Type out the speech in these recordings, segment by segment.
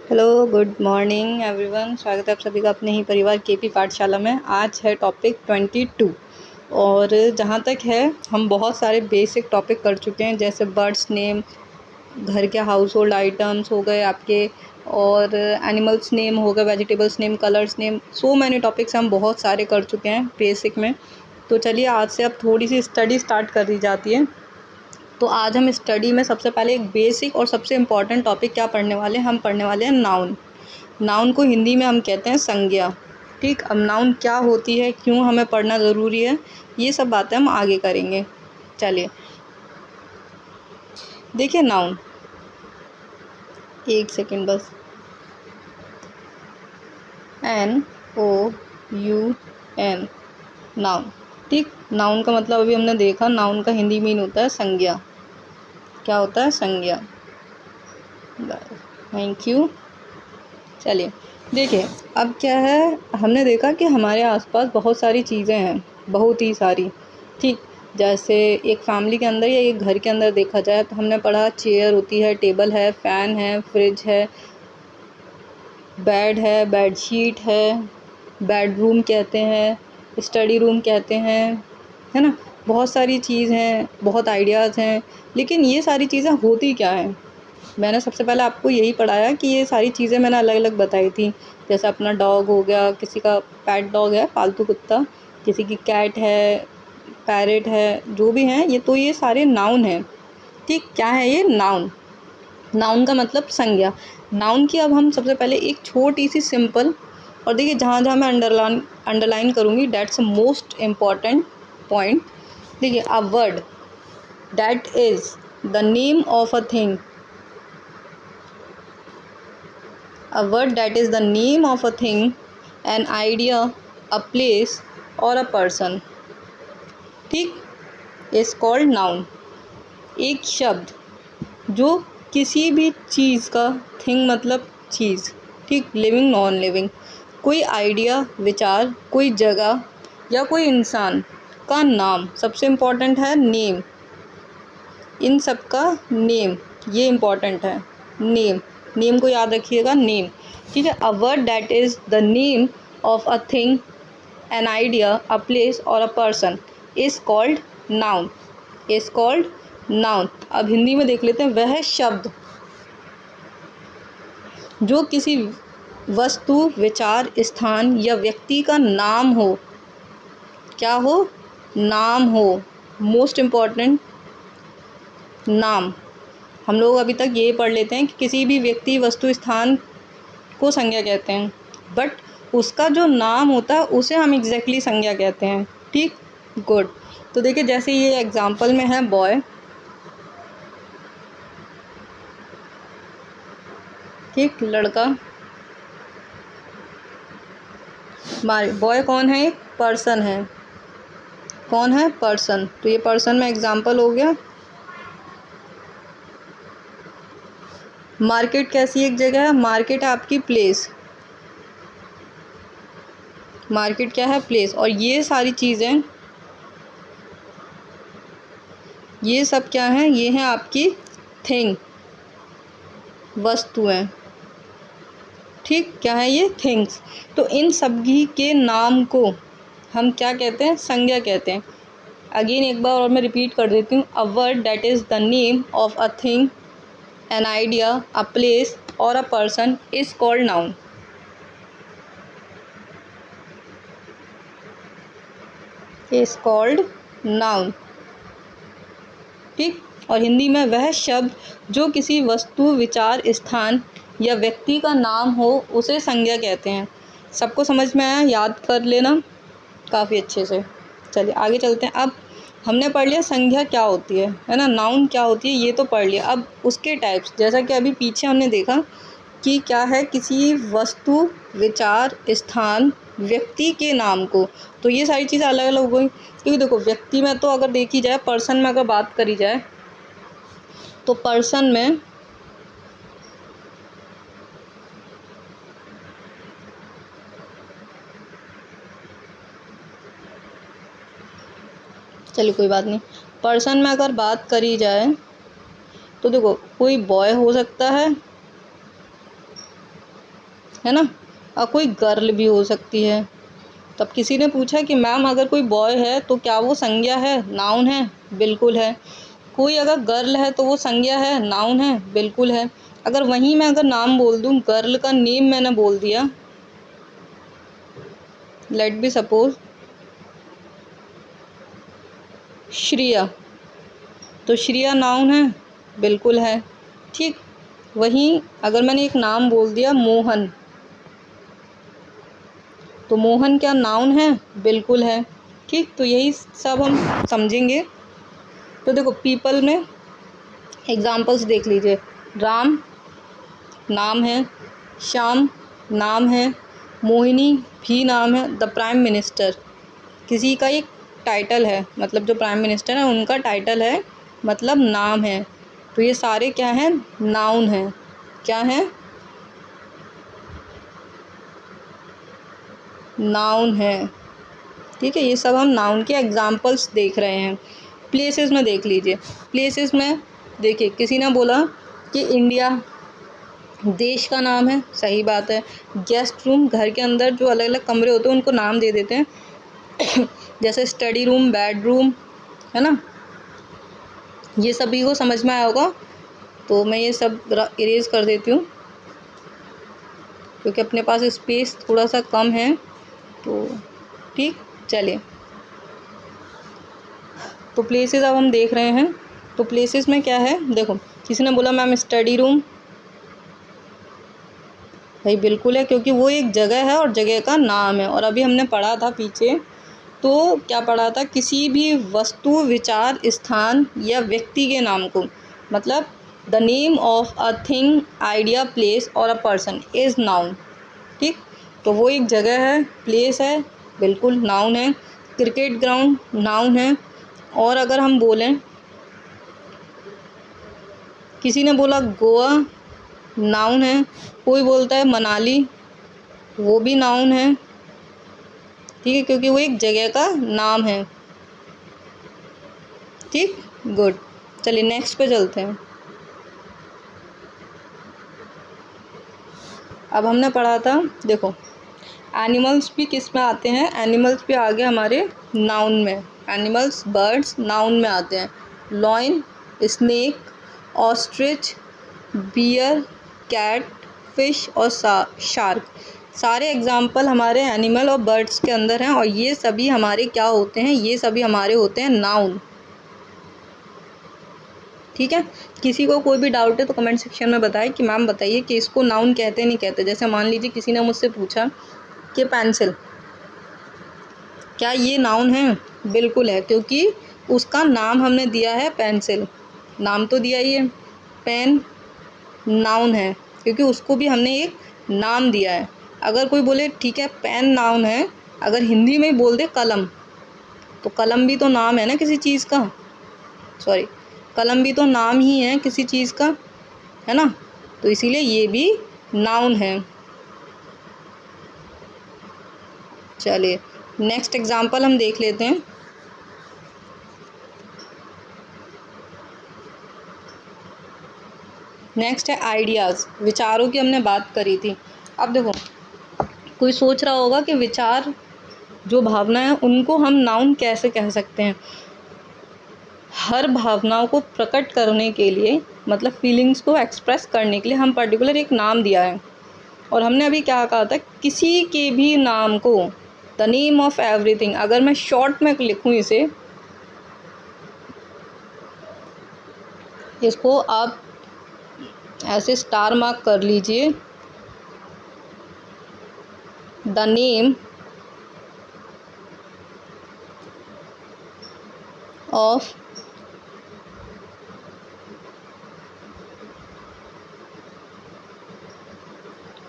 Hello, good morning everyone. स्वागत है आप सभी का अपने ही परिवार केपी पाठशाला में। आज है टॉपिक 22 और जहाँ तक है हम बहुत सारे बेसिक टॉपिक कर चुके हैं, जैसे बर्ड्स नेम, घर के हाउस होल्ड आइटम्स हो गए आपके, और एनिमल्स नेम हो गए, vegetables name, colours name, so many topics हम बहुत सारे कर चुके हैं बेसिक में। तो चलिए आज से अब थोड़ी सी स्टडी स्टार्ट कर दी जाती है। तो आज हम स्टडी में सबसे पहले एक बेसिक और सबसे इम्पॉर्टेंट टॉपिक क्या पढ़ने वाले हैं, हम पढ़ने वाले हैं नाउन। नाउन को हिंदी में हम कहते हैं संज्ञा। ठीक, अब नाउन क्या होती है, क्यों हमें पढ़ना ज़रूरी है, ये सब बातें हम आगे करेंगे। चलिए देखिए नाउन, एक सेकेंड बस। NOUN, noun. ठीक, नाउन का मतलब अभी हमने देखा, नाउन का हिंदी मीन होता है संज्ञा। क्या होता है? संज्ञा। Thank you. चलिए देखिए, अब क्या है, हमने देखा कि हमारे आसपास बहुत सारी चीज़ें हैं, बहुत ही सारी। ठीक, जैसे एक फैमिली के अंदर या एक घर के अंदर देखा जाए तो हमने पढ़ा चेयर होती है, टेबल है, फ़ैन है, फ्रिज है, बेड है, बेडशीट है, बेडरूम कहते हैं, स्टडी रूम कहते हैं, है ना। बहुत सारी चीज़ हैं, बहुत आइडियाज़ हैं, लेकिन ये सारी चीज़ें होती क्या हैं? मैंने सबसे पहले आपको यही पढ़ाया कि ये सारी चीज़ें मैंने अलग अलग बताई थी। जैसे अपना डॉग हो गया, किसी का पेट डॉग है, पालतू कुत्ता, किसी की कैट है, पैरेट है, जो भी हैं ये सारे नाउन हैं। ठीक, क्या है ये? नाउन। नाउन का मतलब संज्ञा। नाउन की अब हम सबसे पहले एक छोटी सी सिंपल, और देखिए जहाँ जहाँ मैं अंडरलाइन करूँगी, डैट्स मोस्ट इम्पॉर्टेंट पॉइंट। देखिए, a word that is the name of a thing, a word that is the name of a thing, an idea, a place or a person, ठीक, is called noun। एक शब्द जो किसी भी चीज़ का, thing मतलब चीज़, ठीक, लिविंग नॉन लिविंग, कोई आइडिया, विचार, कोई जगह या कोई इंसान का नाम, सबसे इम्पॉर्टेंट है नेम, इन सब का नेम, ये इम्पॉर्टेंट है। नेम, नेम को याद रखिएगा, नेम। ठीक है, a word that is the name of a thing, an idea, a place और a person is called noun, is called noun. अब हिंदी में देख लेते हैं, वह शब्द जो किसी वस्तु, विचार, स्थान या व्यक्ति का नाम हो। क्या हो? नाम हो। मोस्ट इम्पॉर्टेंट, नाम। हम लोग अभी तक ये पढ़ लेते हैं कि किसी भी व्यक्ति, वस्तु, स्थान को संज्ञा कहते हैं, बट उसका जो नाम होता है उसे हम एग्जैक्टली संज्ञा कहते हैं। ठीक, गुड। तो देखिए, जैसे ये एग्जाम्पल में है बॉय, ठीक, लड़का। बॉय कौन है? एक पर्सन है। कौन है? पर्सन। तो ये पर्सन में एग्जाम्पल हो गया। मार्केट कैसी एक जगह है? मार्केट है आपकी प्लेस। मार्केट क्या है? प्लेस। और ये सारी चीज़ें, ये सब क्या हैं? ये हैं आपकी थिंग, वस्तुएं। ठीक, क्या है ये? थिंग्स। तो इन सभी के नाम को हम क्या कहते हैं? संज्ञा कहते हैं। अगेन एक बार और मैं रिपीट कर देती हूँ, a word that is the name of a thing, an idea, a place और a person is called noun, is called noun. ठीक, और हिंदी में वह शब्द जो किसी वस्तु, विचार, स्थान या व्यक्ति का नाम हो उसे संज्ञा कहते हैं। सबको समझ में आया? याद कर लेना काफ़ी अच्छे से। चलिए आगे चलते हैं। अब हमने पढ़ लिया संज्ञा क्या होती है ना, नाउन क्या होती है, ये तो पढ़ लिया। अब उसके टाइप्स, जैसा कि अभी पीछे हमने देखा कि क्या है, किसी वस्तु, विचार, स्थान, व्यक्ति के नाम को, तो ये सारी चीज़ें अलग अलग हो गई। क्योंकि देखो, व्यक्ति में तो अगर देखी जाए, पर्सन में अगर बात करी जाए, तो पर्सन में चलिए कोई बात नहीं, पर्सन में अगर बात करी जाए तो देखो, कोई बॉय हो सकता है, है ना। और कोई गर्ल भी हो सकती है। तब किसी ने पूछा कि मैम अगर कोई बॉय है तो क्या वो संज्ञा है, नाउन है? बिल्कुल है। कोई अगर गर्ल है तो वो संज्ञा है, नाउन है? बिल्कुल है। अगर वहीं मैं अगर नाम बोल दूँ, गर्ल का नेम मैंने बोल दिया, लेट बी सपोज श्रिया, तो श्रिया नाउन है? बिल्कुल है। ठीक। वहीं अगर मैंने एक नाम बोल दिया मोहन, तो मोहन क्या नाउन है? बिल्कुल है। ठीक। तो यही सब हम समझेंगे। तो देखो पीपल में एग्जाम्पल्स देख लीजिए। राम नाम है, श्याम नाम है, मोहिनी भी नाम है। द प्राइम मिनिस्टर किसी का एक टाइटल है, मतलब जो प्राइम मिनिस्टर है उनका टाइटल है, मतलब नाम है। तो ये सारे क्या हैं? नाउन हैं। क्या हैं? नाउन है। ठीक है। ये सब हम नाउन के एग्जाम्पल्स देख रहे हैं। प्लेसेस में देख लीजिए। प्लेसेस में देखिए, किसी ने बोला कि इंडिया देश का नाम है, सही बात है। गेस्ट रूम, घर के अंदर जो अलग अलग कमरे होते हैं उनको नाम दे देते हैं जैसे स्टडी रूम, बेडरूम, है ना। ये सभी को समझ में आया होगा। तो मैं ये सब इरेज कर देती हूँ क्योंकि अपने पास स्पेस थोड़ा सा कम है। तो ठीक, चलिए। तो प्लेसेस अब हम देख रहे हैं। तो प्लेसेस में क्या है, देखो किसी ने बोला मैम स्टडी रूम, भाई बिल्कुल है, क्योंकि वो एक जगह है और जगह का नाम है। और अभी हमने पढ़ा था पीछे, तो क्या पढ़ा था, किसी भी वस्तु, विचार, स्थान या व्यक्ति के नाम को, मतलब the name of a thing, idea, place और अ पर्सन इज़ नाउन। ठीक। तो वो एक जगह है, प्लेस है, बिल्कुल नाउन है। क्रिकेट ग्राउंड नाउन है। और अगर हम बोलें, किसी ने बोला गोवा, नाउन है। कोई बोलता है मनाली, वो भी नाउन है। ठीक है, क्योंकि वो एक जगह का नाम है। ठीक, गुड। चलिए नेक्स्ट पे चलते हैं। अब हमने पढ़ा था, देखो एनिमल्स भी किस में आते हैं, एनिमल्स भी आगे हमारे नाउन में। एनिमल्स, बर्ड्स नाउन में आते हैं। Lion, snake, ostrich, bear, cat, fish और शार्क, सारे एग्जाम्पल हमारे एनिमल और बर्ड्स के अंदर हैं। और ये सभी हमारे क्या होते हैं, ये सभी हमारे होते हैं नाउन। ठीक है। किसी को कोई भी डाउट है तो कमेंट सेक्शन में बताएं कि मैम बताइए कि इसको नाउन कहते नहीं कहते। जैसे मान लीजिए किसी ने मुझसे पूछा कि पेंसिल, क्या ये नाउन है? बिल्कुल है, क्योंकि उसका नाम हमने दिया है पेंसिल। नाम तो दिया ही है। पेन नाउन है, क्योंकि उसको भी हमने एक नाम दिया है। अगर कोई बोले ठीक है पेन नाउन है, अगर हिंदी में ही बोल दे कलम, तो कलम भी तो नाम है ना किसी चीज़ का, सॉरी, कलम भी तो नाम ही है किसी चीज़ का, है ना। तो इसीलिए ये भी नाउन है। चलिए नेक्स्ट एग्जांपल हम देख लेते हैं। नेक्स्ट है आइडियाज़, विचारों की हमने बात करी थी। अब देखो कोई सोच रहा होगा कि विचार, जो भावना है, उनको हम नाउन कैसे कह सकते हैं। हर भावनाओं को प्रकट करने के लिए, मतलब फीलिंग्स को एक्सप्रेस करने के लिए हम पर्टिकुलर एक नाम दिया है। और हमने अभी क्या कहा था, किसी के भी नाम को, द नेम ऑफ एवरीथिंग। अगर मैं शॉर्ट में लिखूं इसे, इसको आप ऐसे स्टार मार्क कर लीजिए, the name of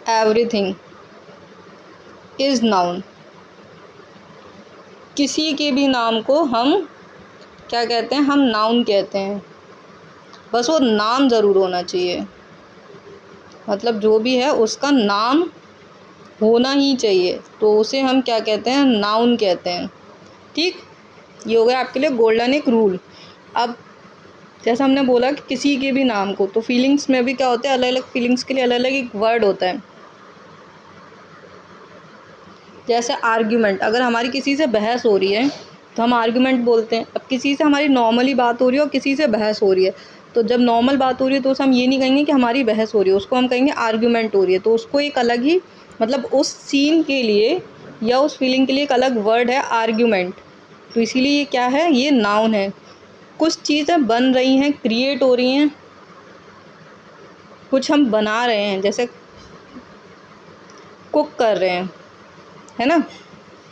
everything is noun. किसी के भी नाम को हम क्या कहते हैं, हम नाउन कहते हैं। बस वो नाम ज़रूर होना चाहिए, मतलब जो भी है उसका नाम होना ही चाहिए, तो उसे हम क्या कहते हैं, नाउन कहते हैं। ठीक, ये हो गया आपके लिए गोल्डन एक रूल। अब जैसा हमने बोला कि किसी के भी नाम को, तो फीलिंग्स में भी क्या होता है, अलग अलग फीलिंग्स के लिए अलग अलग एक वर्ड होता है। जैसे आर्ग्यूमेंट, अगर हमारी किसी से बहस हो रही है तो हम आर्ग्यूमेंट बोलते हैं। अब किसी से हमारी नॉर्मली बात हो रही है और किसी से बहस हो रही है, तो जब नॉर्मल बात हो रही है तो उसे हम ये नहीं कहेंगे कि हमारी बहस हो रही है, उसको हम कहेंगे आर्ग्यूमेंट हो रही है। तो उसको एक अलग ही, मतलब उस सीन के लिए या उस फीलिंग के लिए एक अलग वर्ड है आर्ग्यूमेंट। तो इसीलिए ये क्या है, ये नाउन है। कुछ चीज़ें बन रही हैं, क्रिएट हो रही हैं, कुछ हम बना रहे हैं, जैसे कुक कर रहे हैं, है ना,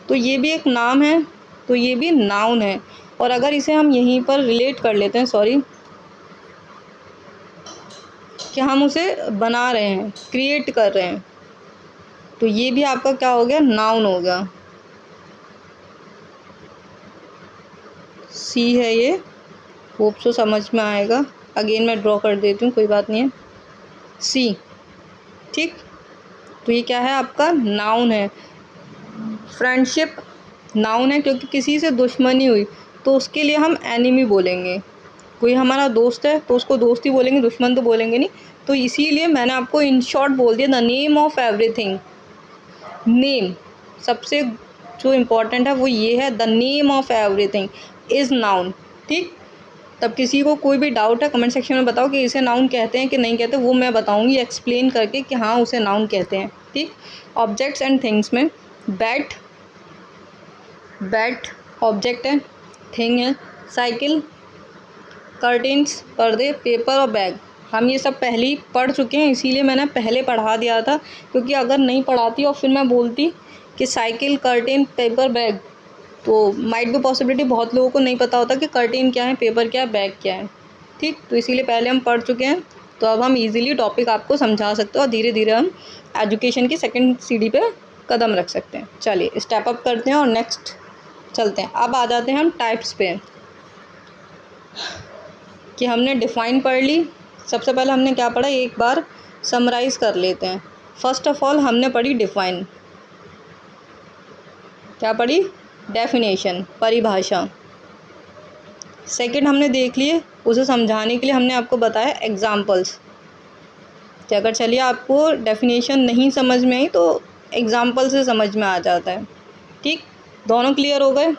तो ये भी एक नाम है, तो ये भी नाउन है। और अगर इसे हम यहीं पर रिलेट कर लेते हैं, सॉरी, कि हम उसे बना रहे हैं, क्रिएट कर रहे हैं, तो ये भी आपका क्या हो गया, नाउन हो गया। सी है ये, होप सो समझ में आएगा। अगेन मैं ड्रॉ कर देती हूँ, कोई बात नहीं है, सी, ठीक। तो ये क्या है, आपका नाउन है। फ्रेंडशिप नाउन है, क्योंकि किसी से दुश्मनी हुई तो उसके लिए हम एनिमी बोलेंगे। कोई हमारा दोस्त है तो उसको दोस्त ही बोलेंगे, दुश्मन तो बोलेंगे नहीं। तो इसीलिए मैंने आपको इन शॉर्ट बोल दिया, the name of everything. Name सबसे जो इम्पोर्टेंट है वो ये है, the name of everything is noun, ठीक। तब किसी को कोई भी डाउट है कमेंट सेक्शन में बताओ कि इसे नाउन कहते हैं कि नहीं कहते, वो मैं बताऊंगी एक्सप्लेन करके कि हाँ उसे नाउन कहते हैं, ठीक। ऑब्जेक्ट्स एंड थिंग्स में बैट, बैट ऑब्जेक्ट है, थिंग है, साइकिल, कर्टेन्स पर्दे, पेपर और बैग, हम ये सब पहले ही पढ़ चुके हैं, इसीलिए मैंने पहले पढ़ा दिया था। क्योंकि अगर नहीं पढ़ाती और फिर मैं बोलती कि साइकिल, कर्टेन, पेपर, बैग, तो माइट भी पॉसिबिलिटी बहुत लोगों को नहीं पता होता कि कर्टेन क्या है, पेपर क्या है, बैग क्या है, ठीक। तो इसीलिए पहले हम पढ़ चुके हैं, तो अब हम इजीली टॉपिक आपको समझा सकते हो और धीरे धीरे हम एजुकेशन की सेकंड सीढ़ी पे कदम रख सकते हैं। चलिए स्टेप अप करते हैं और नेक्स्ट चलते हैं। अब आ जाते हैं हम टाइप्स पे, कि हमने डिफ़ाइन पढ़ ली। सबसे पहले हमने क्या पढ़ा, एक बार समराइज़ कर लेते हैं। फर्स्ट ऑफ ऑल हमने पढ़ी डिफ़ाइन, क्या पढ़ी, डेफिनेशन, परिभाषा। सेकंड हमने देख लिए, उसे समझाने के लिए हमने आपको बताया एग्जाम्पल्स, कि अगर चलिए आपको डेफिनेशन नहीं समझ में आई तो एग्जाम्पल से समझ में आ जाता है, ठीक। दोनों क्लियर हो गए,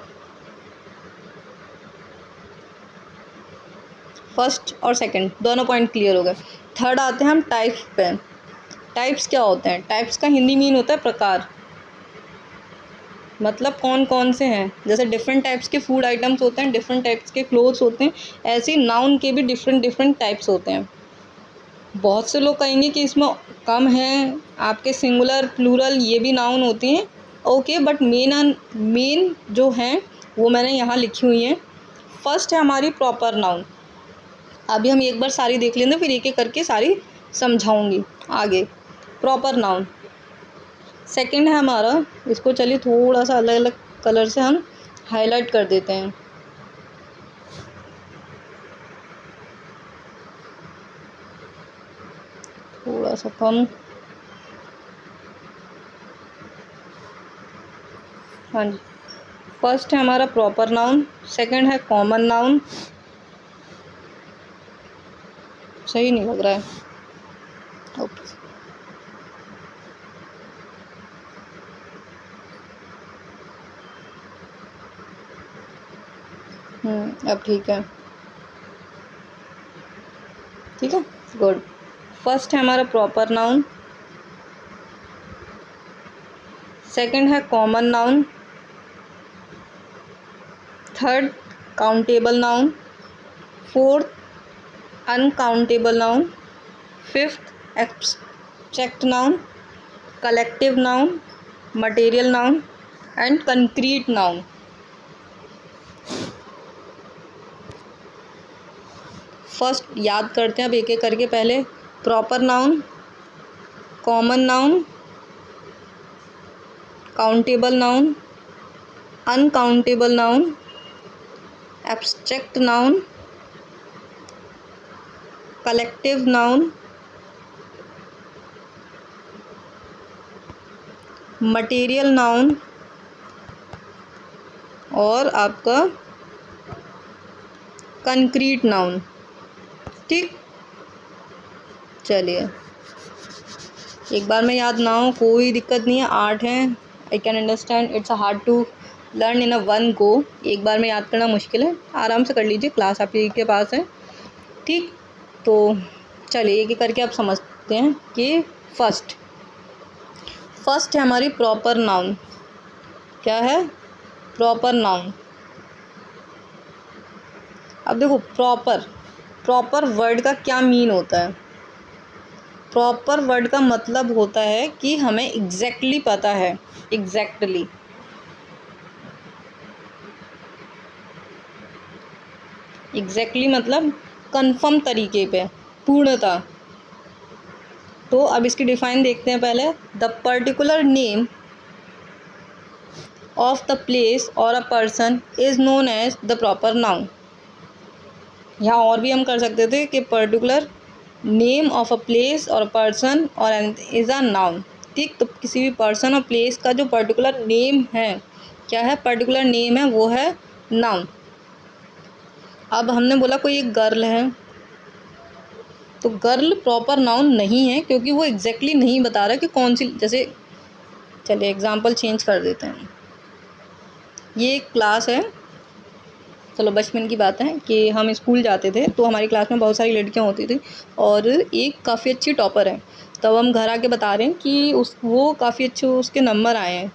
फर्स्ट और सेकंड दोनों पॉइंट क्लियर हो गए। थर्ड आते हैं हम टाइप्स पे। टाइप्स क्या होते हैं, टाइप्स का हिंदी मीन होता है प्रकार, मतलब कौन कौन से हैं। जैसे डिफरेंट टाइप्स के फूड आइटम्स होते हैं, डिफरेंट टाइप्स के क्लोथ्स होते हैं, ऐसे ही नाउन के भी डिफरेंट डिफरेंट टाइप्स होते हैं। बहुत से लोग कहेंगे कि इसमें कम है, आपके सिंगुलर प्लूरल ये भी नाउन होती हैं, ओके, बट मेन जो हैं वो मैंने यहाँ लिखी हुई हैं। फर्स्ट है हमारी प्रॉपर नाउन। अभी हम एक बार सारी देख लेंगे, फिर एक एक करके सारी समझाऊंगी आगे। प्रॉपर नाउन सेकंड है हमारा, इसको चलिए थोड़ा सा अलग अलग कलर से हम हाईलाइट कर देते हैं। थोड़ा सा कम, हाँ जी। फर्स्ट है हमारा प्रॉपर नाउन, सेकंड है कॉमन नाउन, सही नहीं लग रहा है, ओके। अब ठीक है, ठीक है, गुड। फर्स्ट है हमारा प्रॉपर नाउन, सेकंड है common noun, third countable noun, fourth uncountable noun, fifth abstract noun, collective noun, material noun and concrete noun. First याद करते हैं अब एक एक करके, पहले proper noun, common noun, countable noun, uncountable noun, abstract noun, collective noun, material noun और आपका कंक्रीट नाउन, ठीक। चलिए एक बार में याद ना हो कोई दिक्कत नहीं है, 8 हैं, I can understand it's hard to learn in a one go. एक बार में याद करना मुश्किल है, आराम से कर लीजिए, क्लास आप ही के पास है। ठीक, तो चलिए एक एक करके आप समझते हैं कि फर्स्ट है हमारी प्रॉपर नाउन। क्या है? Proper noun. अब देखो प्रॉपर वर्ड का क्या मीन होता है। प्रॉपर वर्ड का मतलब होता है कि हमें एग्जैक्टली पता है, एग्जैक्टली मतलब कंफर्म तरीके पे, पूर्णता। तो अब इसकी डिफाइन देखते हैं पहले। The particular name of the place और a person is known as the proper noun. यहाँ और भी हम कर सकते थे कि particular name of a place और पर्सन और इज़ अ नाउन। ठीक, तो किसी भी पर्सन और प्लेस का जो पर्टिकुलर नेम है, क्या है? पर्टिकुलर नेम है, वो है नाउन। अब हमने बोला कोई एक गर्ल है, तो गर्ल प्रॉपर नाउन नहीं है, क्योंकि वो एग्जैक्टली नहीं बता रहा कि कौन सी। जैसे चलिए एग्जांपल चेंज कर देते हैं। ये एक क्लास है, चलो बचपन की बात है कि हम स्कूल जाते थे, तो हमारी क्लास में बहुत सारी लड़कियां होती थी और एक काफ़ी अच्छी टॉपर है। तब हम घर आके बता रहे हैं कि वो काफ़ी अच्छे उसके नंबर आए हैं।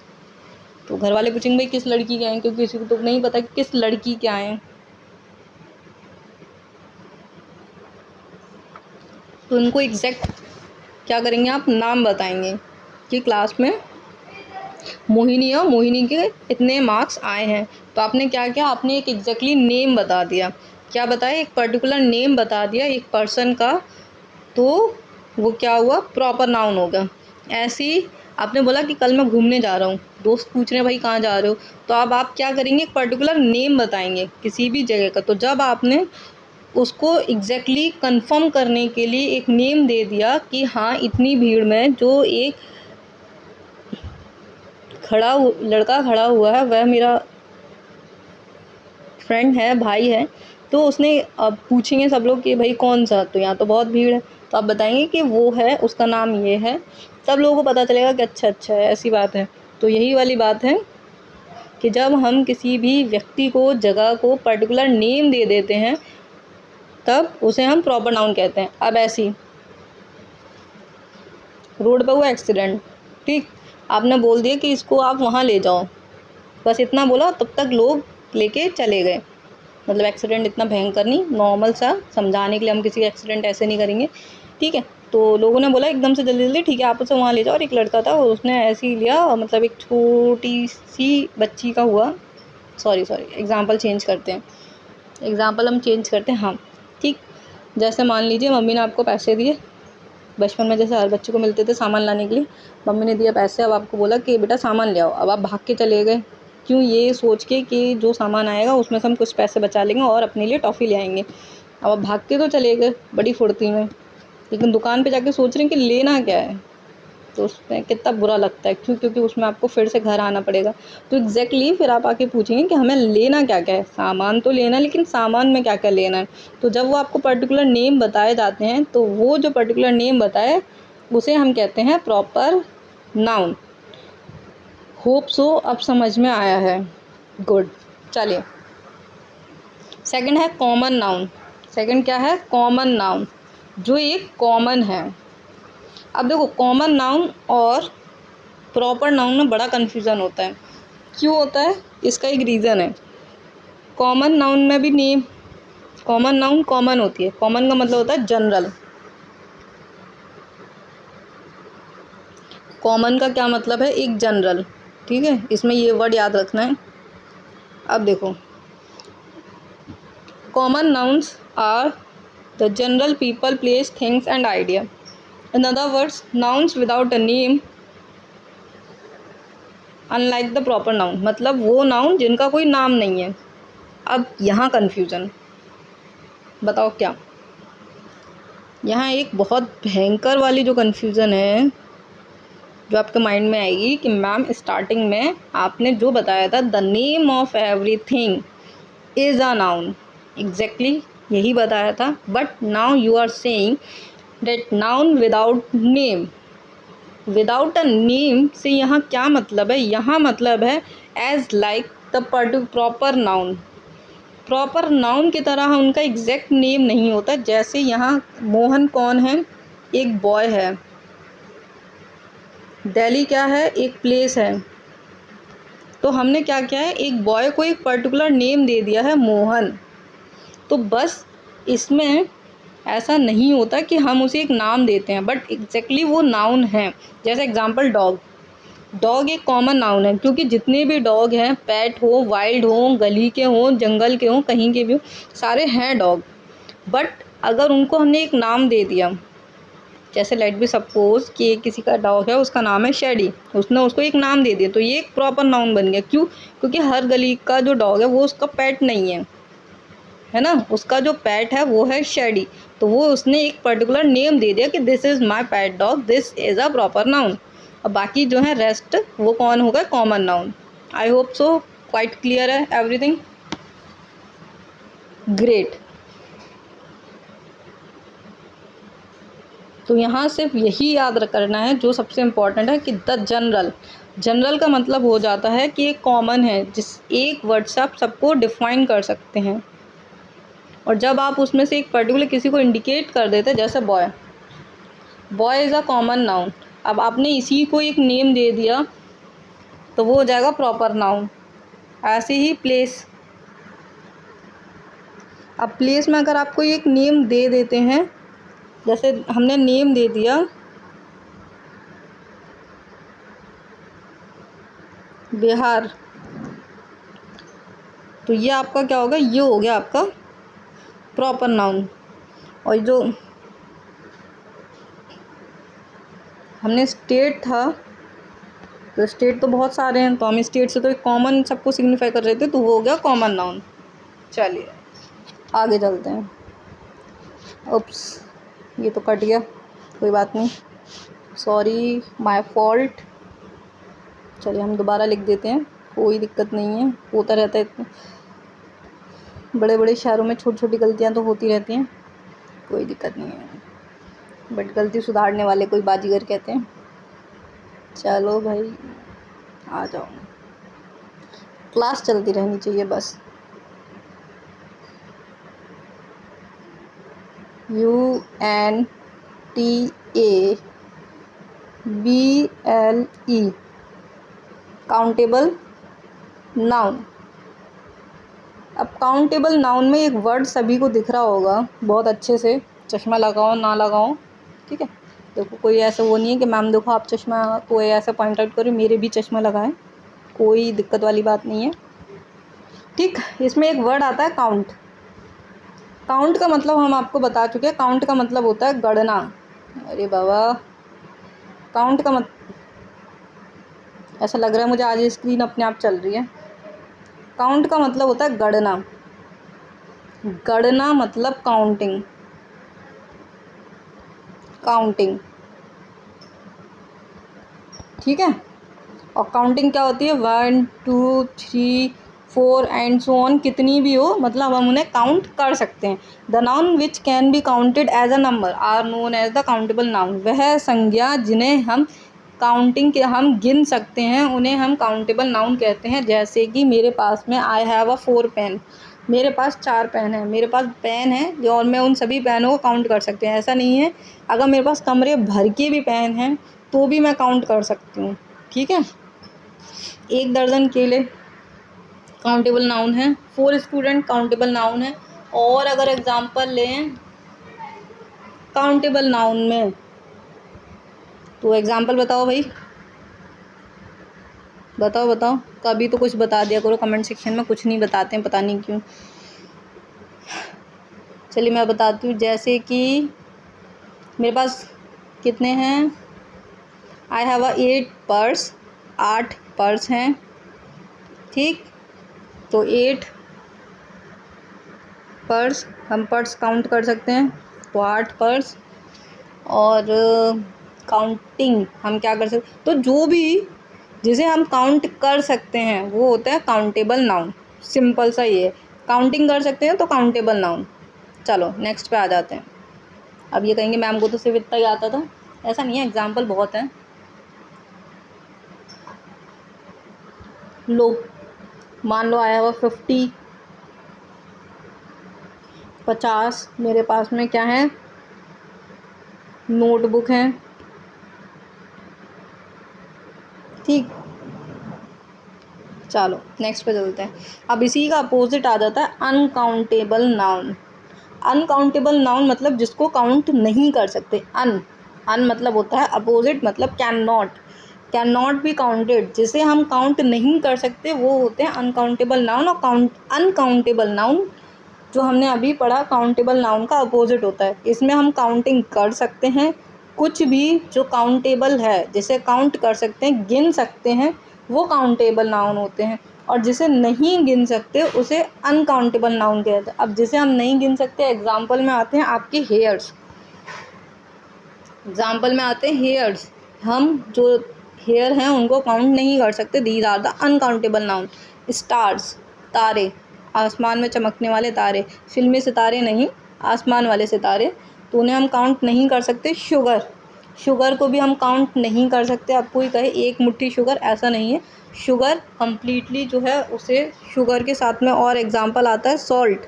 तो घर वाले पूछेंगे भाई किस लड़की के आए हैं, क्योंकि किसी को तो नहीं पता कि किस लड़की के आए हैं। तो उनको एग्जैक्ट क्या करेंगे, आप नाम बताएंगे कि क्लास में मोहिनी है, मोहिनी के इतने मार्क्स आए हैं। तो आपने क्या किया, आपने एक एग्जैक्टली नेम बता दिया। क्या बताया? एक पर्टिकुलर नेम बता दिया एक पर्सन का, तो वो क्या हुआ? प्रॉपर नाउन होगा। ऐसे ही आपने बोला कि कल मैं घूमने जा रहा हूँ, दोस्त पूछ रहे हैं भाई कहाँ जा रहे हो, तो अब आप क्या करेंगे? एक पर्टिकुलर नेम बताएंगे किसी भी जगह का। तो जब आपने उसको एग्जैक्टली कंफर्म करने के लिए एक नेम दे दिया कि हाँ इतनी भीड़ में जो एक लड़का खड़ा हुआ है वह मेरा फ्रेंड है, भाई है, तो उसने, अब पूछेंगे सब लोग कि भाई कौन सा, तो यहाँ तो बहुत भीड़ है, तो आप बताएंगे कि वो है, उसका नाम ये है। सब लोगों को पता चलेगा कि अच्छा है, ऐसी बात है। तो यही वाली बात है कि जब हम किसी भी व्यक्ति को, जगह को पर्टिकुलर नेम दे देते हैं, तब उसे हम प्रॉपर नाउन कहते हैं। अब ऐसी रोड पर हुआ एक्सीडेंट, ठीक, आपने बोल दिया कि इसको आप वहाँ ले जाओ, बस इतना बोला, तब तक लोग लेके चले गए। मतलब एक्सीडेंट इतना भयंकर नहीं, नॉर्मल सा, समझाने के लिए हम किसी एक्सीडेंट ऐसे नहीं करेंगे, ठीक है। तो लोगों ने बोला एकदम से जल्दी जल्दी, ठीक है आप उसे वहाँ ले जाओ। और एक लड़का था, उसने ऐसे ही लिया, मतलब एक छोटी सी बच्ची का हुआ, सॉरी एग्ज़ाम्पल चेंज करते हैं, हाँ, ठीक। जैसे मान लीजिए मम्मी ने आपको पैसे दिए, बचपन में जैसे हर बच्चे को मिलते थे सामान लाने के लिए, मम्मी ने दिया पैसे, अब आपको बोला कि बेटा सामान ले आओ। अब आप भाग के चले गए, क्यों? ये सोच के कि जो सामान आएगा उसमें से हम कुछ पैसे बचा लेंगे और अपने लिए टॉफ़ी ले आएंगे। अब आप भाग के तो चले गए बड़ी फुर्ती में, लेकिन दुकान पे जाके सोच रहे हैं कि लेना क्या है, तो उसमें कितना बुरा लगता है, क्यों? क्योंकि उसमें आपको फिर से घर आना पड़ेगा। तो एग्जैक्टली फिर आप आके पूछेंगे कि हमें लेना क्या क्या है, सामान तो लेना है, लेकिन सामान में क्या क्या लेना है। तो जब वो आपको पर्टिकुलर नेम बताए जाते हैं, तो वो जो पर्टिकुलर नेम बताए उसे हम कहते हैं प्रॉपर नाउन। होप सो अब समझ में आया है, गुड। चलिए सेकंड है कॉमन नाउन। सेकंड क्या है? कॉमन नाउन, जो एक कॉमन है। अब देखो कॉमन नाउन और प्रॉपर नाउन में बड़ा कन्फ्यूज़न होता है। क्यों होता है? इसका एक रीज़न है। कॉमन नाउन में भी नेम, कॉमन नाउन कॉमन होती है, कॉमन का मतलब होता है जनरल। कॉमन का क्या मतलब है? एक जनरल, ठीक है, इसमें ये वर्ड याद रखना है। अब देखो common nouns are the general people, places, things and idea. In other words nouns without a name unlike the proper noun, मतलब वो नाउन जिनका कोई नाम नहीं है। अब यहाँ कन्फ्यूज़न, बताओ क्या? यहाँ एक बहुत भयंकर वाली जो कन्फ्यूज़न है, जो आपके माइंड में आएगी कि मैम स्टार्टिंग में आपने जो बताया था the name of everything is a noun, exactly यही बताया था, but now you are saying that noun without name without a name से यहाँ क्या मतलब है, यहाँ मतलब है as like the proper noun. Proper noun की तरह उनका एग्जैक्ट नेम नहीं होता। जैसे यहाँ मोहन कौन है, एक बॉय है। दिल्ली क्या है, एक प्लेस है। तो हमने क्या किया है, एक बॉय को एक पर्टिकुलर नेम दे दिया है मोहन। तो बस इसमें ऐसा नहीं होता कि हम उसे एक नाम देते हैं, बट एग्जैक्टली वो नाउन है। जैसे एग्जांपल डॉग, डॉग एक कॉमन नाउन है, क्योंकि जितने भी डॉग हैं, पेट हो, वाइल्ड हो, गली के हो, जंगल के हो, कहीं के भी हो, सारे हैं डॉग। बट अगर उनको हमने एक नाम दे दिया, जैसे लेट बी सपोज कि किसी का डॉग है, उसका नाम है शेडी, उसने उसको एक नाम दे दिया, तो ये एक प्रॉपर नाउन बन गया। क्यों? क्योंकि हर गली का जो डॉग है वो उसका पेट नहीं है ना, उसका जो पेट है वो है शेडी। तो वो उसने एक पर्टिकुलर नेम दे दिया कि this is my pet dog, this is a proper noun. और बाकी जो है रेस्ट वो कौन होगा, common noun. I hope so quite clear है एवरीथिंग। ग्रेट। तो यहाँ सिर्फ यही याद करना है जो सबसे इम्पॉर्टेंट है कि द जनरल, जनरल का मतलब हो जाता है कि एक कॉमन है, जिस एक वर्ड से आप सबको डिफाइन कर सकते हैं। और जब आप उसमें से एक पर्टिकुलर किसी को इंडिकेट कर देते, जैसे boy, boy is a common noun. अब आपने इसी को एक नेम दे दिया तो वो हो जाएगा प्रॉपर नाउन। ऐसे ही प्लेस, अब प्लेस में अगर आपको एक नेम दे देते हैं, जैसे हमने नेम दे दिया बिहार, तो ये आपका क्या होगा, ये हो गया आपका प्रॉपर नाउन। और जो हमने स्टेट था, तो स्टेट तो बहुत सारे हैं, तो हम स्टेट से तो एक कॉमन सबको सिग्निफाई कर रहे थे, तो वो हो गया कॉमन नाउन। चलिए आगे चलते हैं। उप्स, ये तो कट गया, कोई बात नहीं, सॉरी माय फॉल्ट। चलिए हम दोबारा लिख देते हैं, कोई दिक्कत नहीं है, होता रहता है। इतने बड़े बड़े शहरों में छोटी छोटी गलतियां तो होती रहती हैं, कोई दिक्कत नहीं है, बट गलती सुधारने वाले कोई बाजीगर कहते हैं। चलो भाई आ जाओ, क्लास चलती रहनी चाहिए बस। UNTABLE, countable noun. अब काउंटेबल नाउन में एक वर्ड सभी को दिख रहा होगा बहुत अच्छे से, चश्मा लगाओ ना लगाओ, ठीक है। देखो कोई ऐसा वो नहीं है कि मैम देखो आप चश्मा कोई ऐसा पॉइंट आउट करो, मेरे भी चश्मा लगाएं, कोई दिक्कत वाली बात नहीं है, ठीक। इसमें एक वर्ड आता है काउंट। काउंट का मतलब हम आपको बता चुके हैं, काउंट का मतलब होता है गणना। अरे बाबा, काउंट का ऐसा लग रहा है मुझे आज स्क्रीन अपने आप चल रही है। काउंट का मतलब होता है गणना, गणना मतलब काउंटिंग, काउंटिंग, ठीक है। और काउंटिंग क्या होती है, 1 2 3 4 एंड सो ऑन, कितनी भी हो, मतलब हम उन्हें काउंट कर सकते हैं। The noun which can be counted as a number are known as the countable noun. वह संज्ञा जिन्हें हम काउंटिंग के हम गिन सकते हैं उन्हें हम काउंटेबल नाउन कहते हैं। जैसे कि मेरे पास में आई हैव अ 4 पेन, मेरे पास 4 पेन है, मेरे पास पेन है और मैं उन सभी पेनों को काउंट कर सकती हूँ। ऐसा नहीं है, अगर मेरे पास कमरे भर के भी पेन हैं तो भी मैं काउंट कर सकती हूँ, ठीक है। 1 दर्जन केले काउंटेबल नाउन है, 4 स्टूडेंट काउंटेबल नाउन है। और अगर एग्जांपल लें काउंटेबल नाउन में, तो एग्जांपल बताओ भाई, बताओ बताओ, कभी तो कुछ बता दिया करो, कमेंट सेक्शन में कुछ नहीं बताते हैं, पता नहीं क्यों। चलिए मैं बताती हूँ, जैसे कि मेरे पास कितने हैं, I have a 8 purse, 8 purse हैं, ठीक। तो 8 पर्स, हम पर्स काउंट कर सकते हैं, तो 8 पर्स। और काउंटिंग हम क्या कर सकते, तो जो भी जिसे हम काउंट कर सकते हैं वो होता है काउंटेबल नाउन। सिंपल सा ये है, काउंटिंग कर सकते हैं तो काउंटेबल नाउन। चलो नेक्स्ट पे आ जाते हैं। अब ये कहेंगे मैम को तो सिर्फ इतना ही आता था, ऐसा नहीं है, एग्जाम्पल बहुत हैं। लो, मान लो आया हुआ 50, 50 मेरे पास में क्या है, नोटबुक है। ठीक, चलो नेक्स्ट पे चलते हैं। अब इसी का अपोजिट आ जाता है अनकाउंटेबल नाउन। अनकाउंटेबल नाउन मतलब जिसको काउंट नहीं कर सकते। अन मतलब होता है अपोजिट, मतलब कैन नॉट बी काउंटेड, जिसे हम काउंट नहीं कर सकते वो होते हैं अनकाउंटेबल नाउन। और अनकाउंटेबल नाउन जो हमने अभी पढ़ा काउंटेबल नाउन का अपोजिट होता है। इसमें हम काउंटिंग कर सकते हैं, कुछ भी जो काउंटेबल है जिसे काउंट कर सकते हैं, गिन सकते हैं, वो काउंटेबल नाउन होते हैं। और जिसे नहीं गिन सकते उसे अनकाउंटेबल नाउन कहते हैं। अब जिसे हम नहीं गिन सकते, एग्जाम्पल में आते हैं आपके हेयर्स। हम जो हेयर हैं उनको काउंट नहीं कर सकते, these are the uncountable noun. Stars, तारे, आसमान में चमकने वाले तारे, फिल्मी सितारे नहीं, आसमान वाले सितारे, तो उन्हें हम काउंट नहीं कर सकते। शुगर को भी हम काउंट नहीं कर सकते। अब कोई कहे एक मुट्ठी शुगर, ऐसा नहीं है। शुगर कम्प्लीटली जो है उसे शुगर के साथ में और एग्जाम्पल आता है सॉल्ट।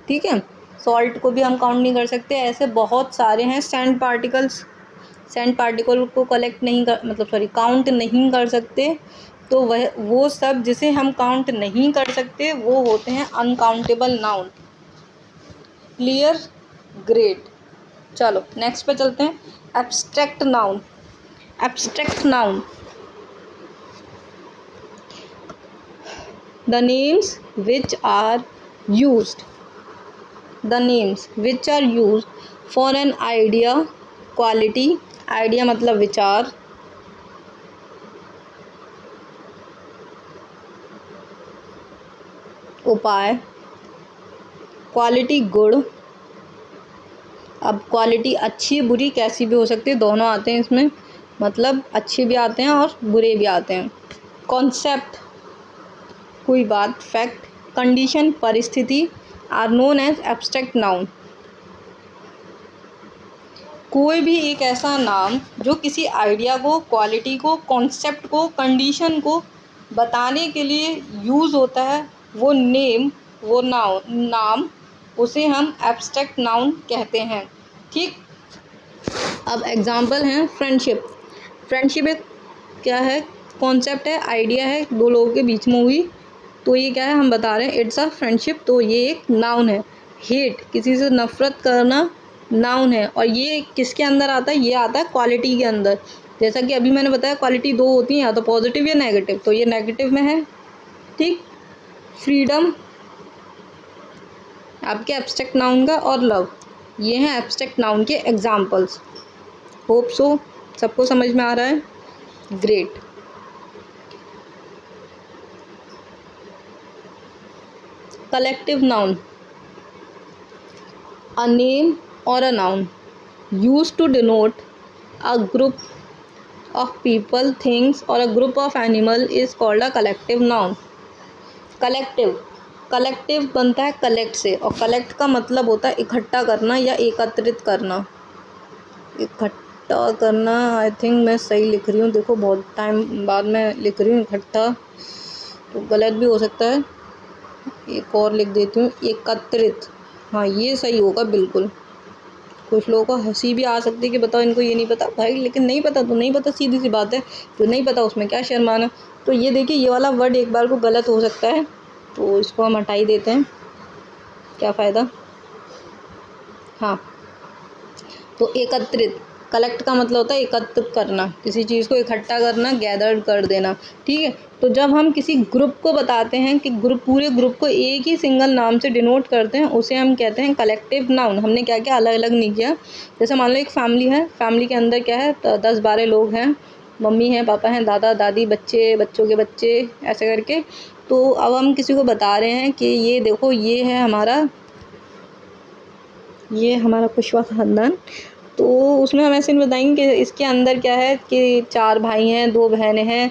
ठीक है, सॉल्ट को भी हम काउंट नहीं कर सकते। ऐसे बहुत सारे हैं। सैंड पार्टिकल को काउंट नहीं कर सकते। तो वो सब जिसे हम काउंट नहीं कर सकते वो होते हैं अनकाउंटेबल नाउन। Clear, great. चलो नेक्स्ट पे चलते हैं। Abstract noun. The names which are used for an idea, quality, idea मतलब विचार, उपाय, क्वालिटी गुण। अब क्वालिटी अच्छी बुरी कैसी भी हो सकती है, दोनों आते हैं इसमें, मतलब अच्छे भी आते हैं और बुरे भी आते हैं। कॉन्सेप्ट कोई बात, फैक्ट, कंडीशन परिस्थिति are known as abstract noun. कोई भी एक ऐसा नाम जो किसी आइडिया को, क्वालिटी को, कॉन्सेप्ट को, कंडीशन को बताने के लिए यूज़ होता है, वो नाम उसे हम एब्स्ट्रैक्ट नाउन कहते हैं। ठीक, अब एग्जांपल हैं फ्रेंडशिप एक क्या है, कॉन्सेप्ट है, आइडिया है, दो लोगों के बीच में हुई, तो ये क्या है, हम बता रहे हैं इट्स अ फ्रेंडशिप, तो ये एक नाउन है। हेट, किसी से नफरत करना, नाउन है। और ये किसके अंदर आता है, ये आता है क्वालिटी के अंदर। जैसा कि अभी मैंने बताया क्वालिटी दो होती हैं, या तो पॉजिटिव या नेगेटिव, तो ये नेगेटिव में है। ठीक, फ्रीडम आपके एब्स्ट्रैक्ट नाउन का, और लव, ये हैं एब्स्ट्रैक्ट नाउन के एग्जाम्पल्स। होप सो सबको समझ में आ रहा है, great. Collective noun, a name or a noun used to denote a group of people, things or a group of animal is called a collective noun. Collective बनता है collect से, और collect का मतलब होता है इकट्ठा करना या एकत्रित करना। इकट्ठा करना, आई थिंक मैं सही लिख रही हूँ, देखो बहुत टाइम बाद मैं लिख रही हूँ इकट्ठा, तो गलत भी हो सकता है, एक और लिख देती हूँ, एकत्रित। हाँ ये सही होगा बिल्कुल। कुछ लोगों को हंसी भी आ सकती है कि बताओ इनको ये नहीं पता भाई, लेकिन नहीं पता तो नहीं पता, सीधी सी बात है, जो नहीं पता उसमें क्या शर्माना। तो ये देखिए, ये वाला वर्ड एक बार को गलत हो सकता है, तो इसको हम हटा ही देते हैं, क्या फ़ायदा। हाँ, तो एकत्रित, कलेक्ट का मतलब होता है एकत्रित करना, किसी चीज़ को इकट्ठा करना, गैदर कर देना। ठीक है, तो जब हम किसी ग्रुप को बताते हैं कि पूरे ग्रुप को एक ही सिंगल नाम से डिनोट करते हैं, उसे हम कहते हैं कलेक्टिव नाउन। हमने क्या क्या अलग अलग नहीं किया। जैसे मान लो एक फैमिली है, फैमिली के अंदर क्या है, 10-12 लोग हैं, मम्मी हैं, पापा हैं, दादा दादी, बच्चे, बच्चों के बच्चे, ऐसे करके। तो अब हम किसी को बता रहे हैं कि ये देखो, ये है हमारा कुशवा खानदान, तो उसमें हम ऐसे नहीं बताएंगे कि इसके अंदर क्या है कि 4 भाई हैं, 2 बहनें हैं,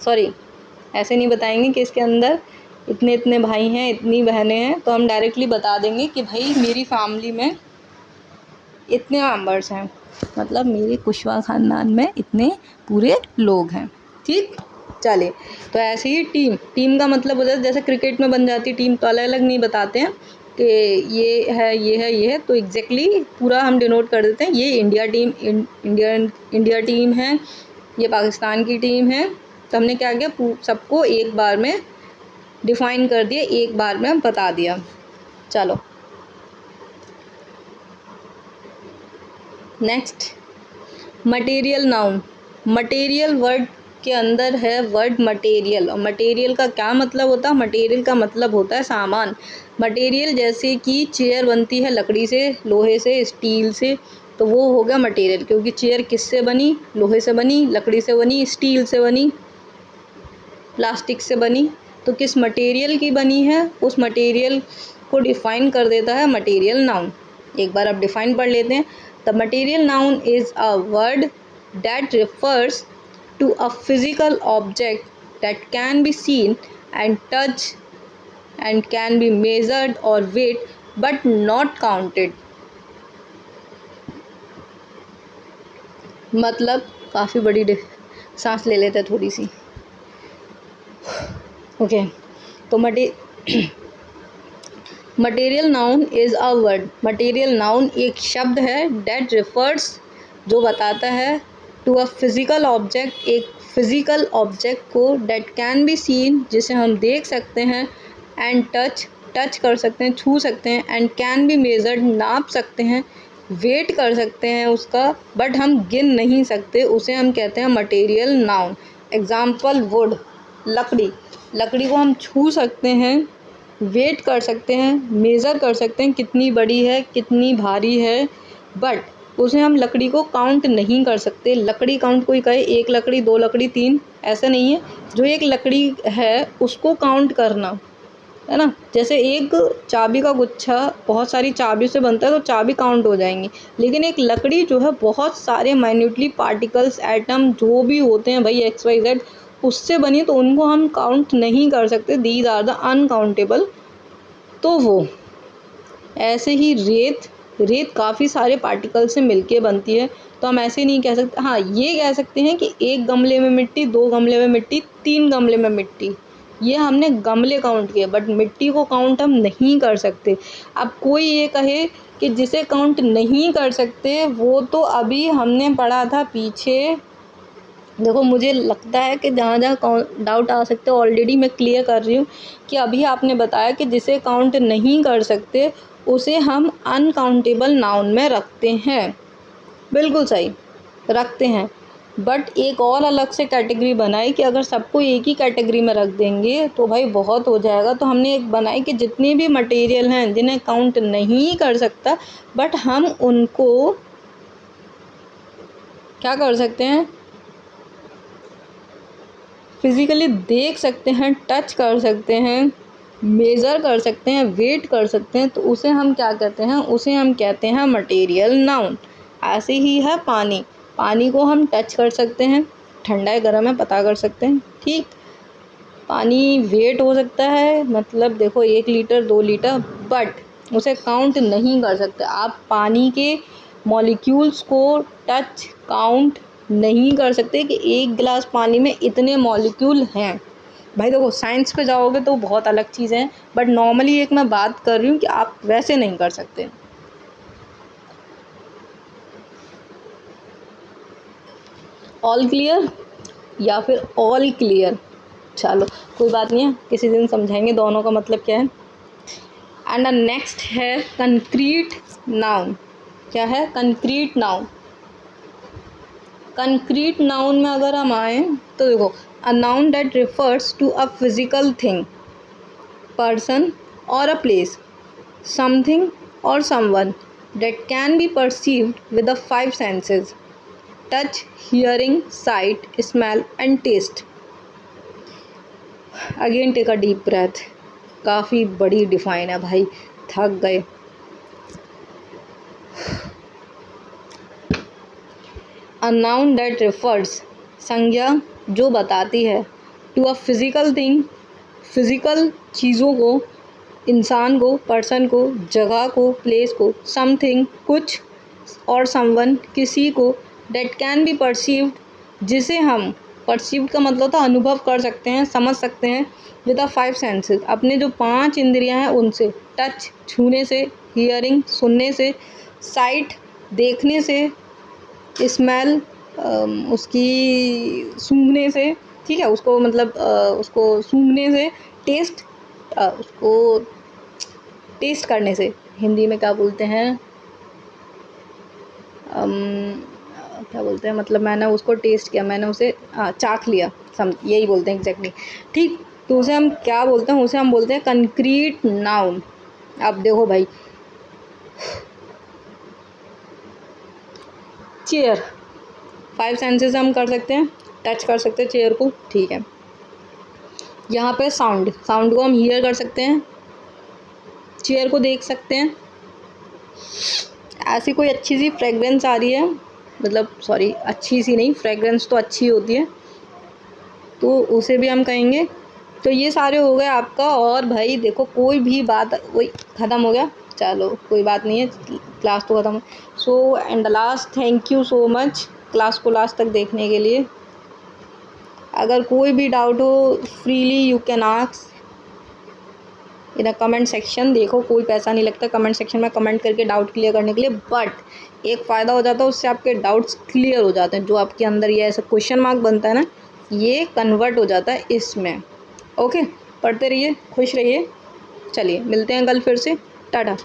सॉरी ऐसे नहीं बताएंगे कि इसके अंदर इतने इतने भाई हैं, इतनी बहनें हैं। तो हम डायरेक्टली बता देंगे कि भाई मेरी फैमिली में इतने मेंबर्स हैं, मतलब मेरे कुशवा ख़ानदान में इतने पूरे लोग हैं। ठीक, चलिए, तो ऐसे ही टीम का मतलब हो जाता है, जैसे क्रिकेट में बन जाती टीम तो अलग अलग नहीं बताते हैं कि ये है ये है ये है, तो एग्जैक्टली पूरा हम डिनोट कर देते हैं, ये इंडिया टीम है, ये पाकिस्तान की टीम है। तो हमने क्या किया, सबको एक बार में डिफाइन कर दिया, एक बार में हम बता दिया। चलो next, material noun. Material word के अंदर है वर्ड मटेरियल, और मटेरियल का क्या मतलब होता है, मटेरियल का मतलब होता है सामान। मटेरियल जैसे कि चेयर बनती है लकड़ी से, लोहे से, स्टील से, तो वो हो गया मटेरियल, क्योंकि चेयर किससे बनी, लोहे से बनी, लकड़ी से बनी, स्टील से बनी, प्लास्टिक से बनी, तो किस मटेरियल की बनी है, उस मटेरियल को डिफाइन कर देता है मटेरियल नाउन। एक बार अब डिफाइन पढ़ लेते हैं। The material noun is a word that refers to a physical object that can be seen and touched and can be measured or weighed but not counted। मतलब काफ़ी बड़ी सांस ले लेते हैं थोड़ी सी। ओके, तो material noun is a word, material noun एक शब्द है, डेट रिफर्स जो बताता है, टू अ फिज़िकल ऑब्जेक्ट एक फिज़िकल ऑब्जेक्ट को, डेट कैन बी सीन जिसे हम देख सकते हैं, एंड टच कर सकते हैं, छू सकते हैं, एंड कैन बी मेजर्ड नाप सकते हैं, वेट कर सकते हैं उसका, बट हम गिन नहीं सकते, उसे हम कहते हैं मटेरियल नाउन। एग्जाम्पल वुड, लकड़ी को हम छू सकते हैं, वेट कर सकते हैं, मेज़र कर सकते हैं कितनी बड़ी है, कितनी भारी है, बट उसे हम लकड़ी को काउंट नहीं कर सकते। लकड़ी काउंट कोई कहे 1 लकड़ी 2 लकड़ी 3, ऐसा नहीं है। जो एक लकड़ी है उसको काउंट करना है ना, जैसे एक चाबी का गुच्छा बहुत सारी चाबी से बनता है तो चाबी काउंट हो जाएंगी, लेकिन एक लकड़ी जो है बहुत सारे माइन्यूटली पार्टिकल्स, एटम जो भी होते हैं भाई XYZ उससे बनी, तो उनको हम काउंट नहीं कर सकते, दीज आर द अनकाउंटेबल। तो वो ऐसे ही रेत काफ़ी सारे पार्टिकल से मिलके बनती है, तो हम ऐसे नहीं कह सकते। हाँ, ये कह सकते हैं कि 1 गमले में मिट्टी, 2 गमले में मिट्टी, 3 गमले में मिट्टी, ये हमने गमले काउंट किए, बट मिट्टी को काउंट हम नहीं कर सकते। अब कोई ये कहे कि जिसे काउंट नहीं कर सकते, वो तो अभी हमने पढ़ा था पीछे, देखो मुझे लगता है कि जहाँ जहाँ डाउट आ सकते हैं ऑलरेडी मैं क्लियर कर रही हूँ, कि अभी आपने बताया कि जिसे काउंट नहीं कर सकते उसे हम अनकाउंटेबल नाउन में रखते हैं, बिल्कुल सही रखते हैं, बट एक और अलग से कैटेगरी बनाई कि अगर सबको एक ही कैटेगरी में रख देंगे तो भाई बहुत हो जाएगा। तो हमने एक बनाई कि जितने भी मटेरियल हैं जिन्हें काउंट नहीं कर सकता, बट हम उनको क्या कर सकते हैं, फिज़िकली देख सकते हैं, टच कर सकते हैं, मेज़र कर सकते हैं, वेट कर सकते हैं, तो उसे हम क्या कहते हैं, उसे हम कहते हैं मटेरियल नाउन। ऐसे ही है पानी को हम टच कर सकते हैं, ठंडा है गर्म है पता कर सकते हैं, ठीक। पानी वेट हो सकता है, मतलब देखो 1 लीटर 2 लीटर, बट उसे काउंट नहीं कर सकते। आप पानी के मॉलिक्यूल्स को टच काउंट नहीं कर सकते कि 1 गिलास पानी में इतने मॉलिक्यूल हैं। भाई देखो साइंस पे जाओगे तो बहुत अलग चीज़ें हैं, बट नॉर्मली एक मैं बात कर रही हूँ कि आप वैसे नहीं कर सकते। ऑल क्लियर या फिर ऑल क्लियर, चलो कोई बात नहीं है, किसी दिन समझाएंगे दोनों का मतलब क्या है। एंड द नेक्स्ट है कंक्रीट नाउन। क्या है, कंक्रीट नाउन। कंक्रीट नाउन में अगर हम आए तो देखो, a noun that refers to a physical thing, person or a place, something or someone that can be perceived with the 5 senses, touch, hearing, sight, smell and taste. Again take a deep breath, काफ़ी बड़ी define है भाई, थक गए। अ noun that refers, संज्ञा जो बताती है, to a physical thing, physical चीज़ों को, इंसान को, पर्सन को, जगह को, प्लेस को, समथिंग कुछ, और समवन किसी को, दैट कैन बी परसीव्ड जिसे हम परसीव का मतलब होता है अनुभव कर सकते हैं, समझ सकते हैं विद द 5 सेंसेस, अपने जो 5 इंद्रियां हैं उनसे। टच छूने से, हियरिंग सुनने से, साइट देखने से, स्मेल उसकी सूंघने से, ठीक है, उसको मतलब उसको सूंघने से, टेस्ट उसको टेस्ट करने से, हिंदी में क्या बोलते हैं, क्या बोलते हैं, मतलब मैंने उसको टेस्ट किया, मैंने उसे चाख लिया, यही बोलते हैं एग्जैक्टली, ठीक। तो उसे हम क्या बोलते हैं, उसे हम बोलते हैं कंक्रीट नाउन। अब देखो भाई, चेयर 5 सेंसेस हम कर सकते हैं, टच कर सकते हैं चेयर को, ठीक है। यहाँ पे साउंड को हम हियर कर सकते हैं, चेयर को देख सकते हैं। ऐसी कोई अच्छी सी फ्रेगरेंस आ रही है, मतलब सॉरी अच्छी सी नहीं, फ्रेगरेंस तो अच्छी होती है, तो उसे भी हम कहेंगे। तो ये सारे हो गए आपका। और भाई देखो कोई भी बात, वही ख़त्म हो गया, चलो कोई बात नहीं है, क्लास तो ख़त्म। So and last, thank you so much class को लास्ट तक देखने के लिए। अगर कोई भी डाउट हो, freely you can ask in a comment section. देखो कोई पैसा नहीं लगता कमेंट सेक्शन में कमेंट करके डाउट क्लियर करने के लिए, बट एक फ़ायदा हो जाता है, उससे आपके डाउट्स क्लियर हो जाते हैं। जो आपके अंदर ये ऐसा क्वेश्चन मार्क बनता है ना, ये कन्वर्ट हो जाता है इसमें। ओके, पढ़ते रहिए, खुश रहिए। चलिए मिलते हैं कल फिर से, टाटा।